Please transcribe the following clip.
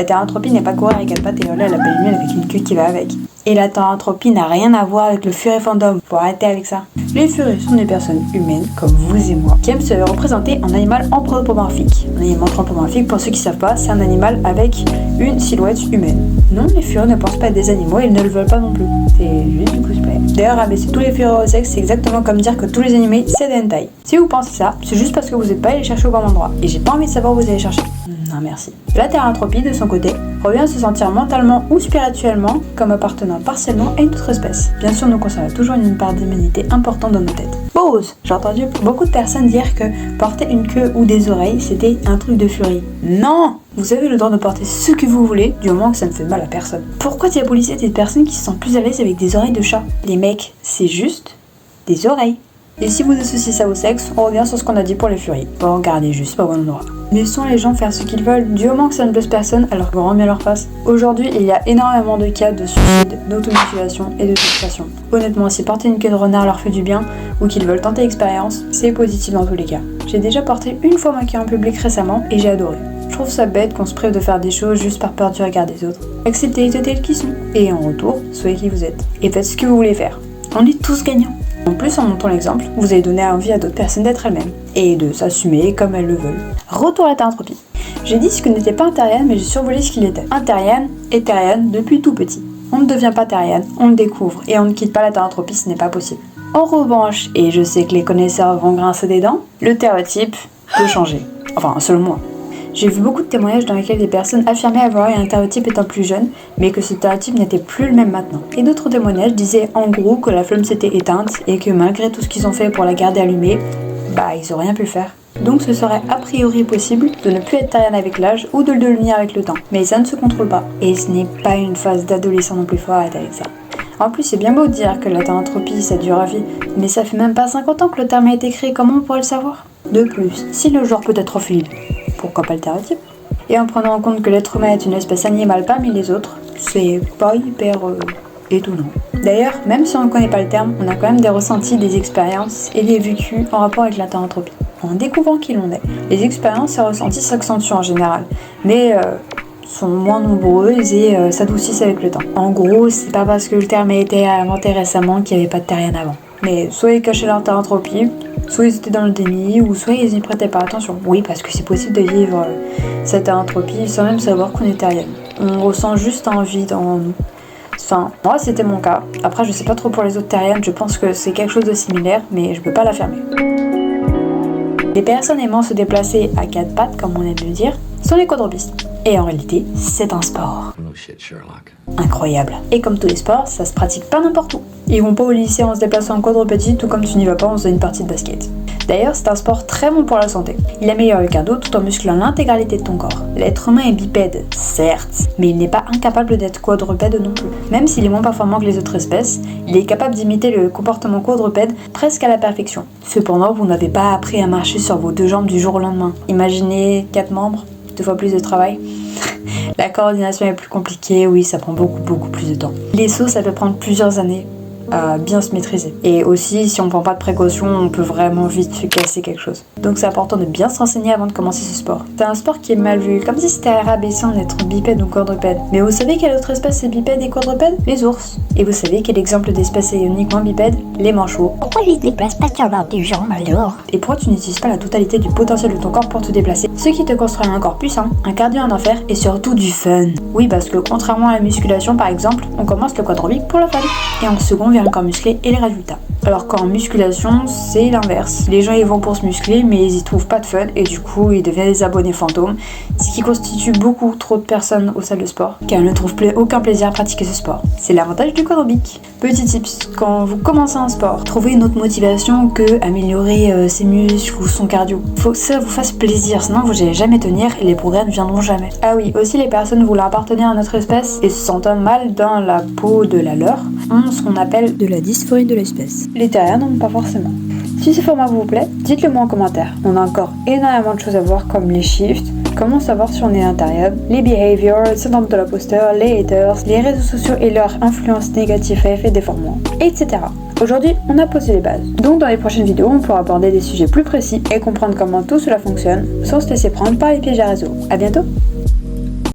La thérantropie n'est pas courir avec 4 pattes et hurler à la belle lune avec une queue qui va avec. Et la thérantropie n'a rien à voir avec le furie fandom, faut arrêter avec ça. Les furies sont des personnes humaines, comme vous et moi, qui aiment se représenter en animal anthropomorphique. Un animal anthropomorphique, pour ceux qui savent pas, c'est un animal avec une silhouette humaine. Non, les furies ne pensent pas à des animaux et ils ne le veulent pas non plus. C'est juste du cosplay. D'ailleurs, abaisser tous les furies au sexe, c'est exactement comme dire que tous les animés, c'est des hentai. Si vous pensez ça, c'est juste parce que vous n'êtes pas allé chercher au bon endroit. Et j'ai pas envie de savoir où vous allez chercher. Non, merci. La thérantropie, de son côté, revient à se sentir mentalement ou spirituellement comme appartenant partiellement à une autre espèce. Bien sûr, nous conservons toujours une part d'humanité importante dans nos têtes. Pause. J'ai entendu beaucoup de personnes dire que porter une queue ou des oreilles, c'était un truc de furie. Non! Vous avez le droit de porter ce que vous voulez, du moment que ça ne fait mal à personne. Pourquoi diaboliser des personnes qui se sentent plus à l'aise avec des oreilles de chat? Les mecs, c'est juste des oreilles. Et si vous associez ça au sexe, on revient sur ce qu'on a dit pour les furies. Bon, regardez juste pas bon endroit. Laissons les gens faire ce qu'ils veulent, du moment que ça ne blesse personne, alors qu'on rend bien leur face. Aujourd'hui, il y a énormément de cas de suicide, d'automutilation et de frustration. Honnêtement, si porter une queue de renard leur fait du bien, ou qu'ils veulent tenter l'expérience, c'est positif dans tous les cas. J'ai déjà porté une fois ma queue en public récemment, et j'ai adoré. Je trouve ça bête qu'on se prive de faire des choses juste par peur du regard des autres. Acceptez-les tels qu'ils sont, et en retour, soyez qui vous êtes. Et faites ce que vous voulez faire. On est tous gagnants. En plus, en montrant l'exemple, vous allez donner envie à d'autres personnes d'être elles-mêmes et de s'assumer comme elles le veulent. Retour à la thérantropie. J'ai dit ce que n'était pas un terrien, mais j'ai survolé ce qu'il était. Un terrien est terrien depuis tout petit. On ne devient pas terrien, on le découvre et on ne quitte pas la thérantropie, ce n'est pas possible. En revanche, et je sais que les connaisseurs vont grincer des dents, le stéréotype peut changer. Enfin, selon moi. J'ai vu beaucoup de témoignages dans lesquels des personnes affirmaient avoir eu un stéréotype étant plus jeune, mais que ce stéréotype n'était plus le même maintenant. Et d'autres témoignages disaient en gros que la flamme s'était éteinte et que malgré tout ce qu'ils ont fait pour la garder allumée, ils ont rien pu faire. Donc ce serait a priori possible de ne plus être terrien avec l'âge ou de le devenir avec le temps. Mais ça ne se contrôle pas. Et ce n'est pas une phase d'adolescent non plus, faut arrêter avec ça. En plus, c'est bien beau de dire que la thérantropie ça dure à vie, mais ça fait même pas 50 ans que le terme a été créé, comment on pourrait le savoir? De plus, si le genre peut être fluide, pourquoi pas le stéréotype? Et en prenant en compte que l'être humain est une espèce animale parmi les autres, c'est pas hyper étonnant. D'ailleurs, même si on ne connaît pas le terme, on a quand même des ressentis, des expériences et des vécus en rapport avec la thérantropie. En découvrant qui l'on est, les expériences et ressentis s'accentuent en général, mais sont moins nombreuses et s'adoucissent avec le temps. En gros, c'est pas parce que le terme a été inventé récemment qu'il n'y avait pas de terrien avant. Mais soit ils cachaient leur thérantropie, soit ils étaient dans le déni, ou soit ils n'y prêtaient pas attention. Oui, parce que c'est possible de vivre cette thérantropie sans même savoir qu'on est terrienne. On ressent juste envie dans nous. Enfin, moi c'était mon cas. Après, je sais pas trop pour les autres terriennes, je pense que c'est quelque chose de similaire, mais je peux pas l'affirmer. Les personnes aimant se déplacer à 4 pattes, comme on aime le dire, sont les quadrupédistes. Et en réalité, c'est un sport. No shit, Sherlock. Incroyable. Et comme tous les sports, ça se pratique pas n'importe où. Ils vont pas au lycée en se déplaçant en quadrupédie, tout comme tu n'y vas pas en faisant une partie de basket. D'ailleurs, c'est un sport très bon pour la santé. Il améliore le cardio tout en musclant l'intégralité de ton corps. L'être humain est bipède, certes, mais il n'est pas incapable d'être quadrupède non plus. Même s'il est moins performant que les autres espèces, il est capable d'imiter le comportement quadrupède presque à la perfection. Cependant, vous n'avez pas appris à marcher sur vos 2 jambes du jour au lendemain. Imaginez 4 membres, 2 fois plus de travail. La coordination est plus compliquée, oui, ça prend beaucoup plus de temps. Les sauts, ça peut prendre plusieurs années à bien se maîtriser. Et aussi, si on prend pas de précautions, on peut vraiment vite se casser quelque chose. Donc c'est important de bien se renseigner avant de commencer ce sport. C'est un sport qui est mal vu, comme si c'était rabaissant d'être bipède ou quadrupède. Mais vous savez quelle autre espèce est bipède et quadrupède? Les ours. Et vous savez quel exemple d'espèce est uniquement bipède? Les manchots. Pourquoi ils se déplacent pas sur leurs 2 jambes alors? Et pourquoi tu n'utilises pas la totalité du potentiel de ton corps pour te déplacer? Ce qui te construit un corps puissant, un cardio en enfer et surtout du fun. Oui, parce que contrairement à la musculation par exemple, on commence le quadrupique pour le fun. Et en second vient le corps musclé et les résultats. Alors qu'en musculation, c'est l'inverse. Les gens y vont pour se muscler, mais ils y trouvent pas de fun et du coup ils deviennent des abonnés fantômes, ce qui constitue beaucoup trop de personnes aux salles de sport, car elles ne trouvent aucun plaisir à pratiquer ce sport. C'est l'avantage du quadrupique. Petit tips, quand vous commencez un sport, trouvez une autre motivation que améliorer ses muscles ou son cardio. Faut que ça vous fasse plaisir, sinon vous n'allez jamais tenir et les progrès ne viendront jamais. Ah oui, aussi les personnes voulant appartenir à notre espèce et se sentant mal dans la peau de la leur ont ce qu'on appelle de la dysphorie de l'espèce. Les terriens n'ont pas forcément. Si ce format vous plaît, dites-le moi en commentaire. On a encore énormément de choses à voir comme les shifts, comment savoir si on est un terrien, les behaviors, le syndrome de l'imposteur, les haters, les réseaux sociaux et leur influence négative à effet déformant, etc. Aujourd'hui, on a posé les bases. Donc dans les prochaines vidéos, on pourra aborder des sujets plus précis et comprendre comment tout cela fonctionne sans se laisser prendre par les pièges à réseau. À bientôt!